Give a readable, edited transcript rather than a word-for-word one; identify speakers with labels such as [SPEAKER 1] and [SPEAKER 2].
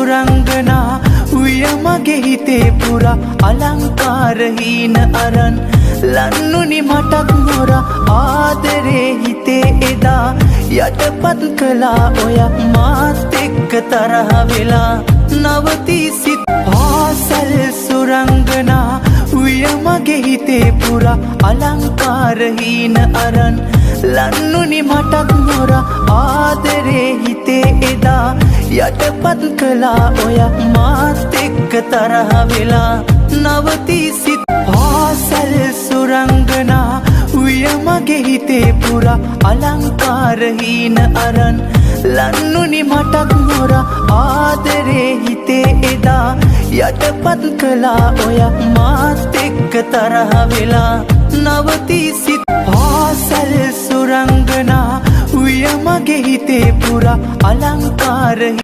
[SPEAKER 1] සුරංගනා උය මගේ හිතේ පුරා අලංකාර හීන අරන් ලන්නුනි මටත් නොර ආදරේ හිතේ එදා යටපත් කළා ඔය මාත් එක්ක තරහ වෙලා නවතී සිත් පාසල් සුරංගනා උය මගේ හිතේ පුරා අලංකාර හීන අරන් ලන්නුනි මටත් නොර ආදරේ හිතේ එදා යටපත් කළා ඔය මාත් එක්ක තරහ වෙලා නවතී සිත් පාසල් සුරංගනා උය මගේ හිතේ පුරා අලංකාර හීන අරන් ලන්නුනි මටත් නොර ආදරේ හිතේ එදා යටපත් කළා ඔය මාත් එක්ක තරහ වෙලා නවතී සිත් පාසල් සුරංගනා උය මගේ හිතේ පුරා අලංකාර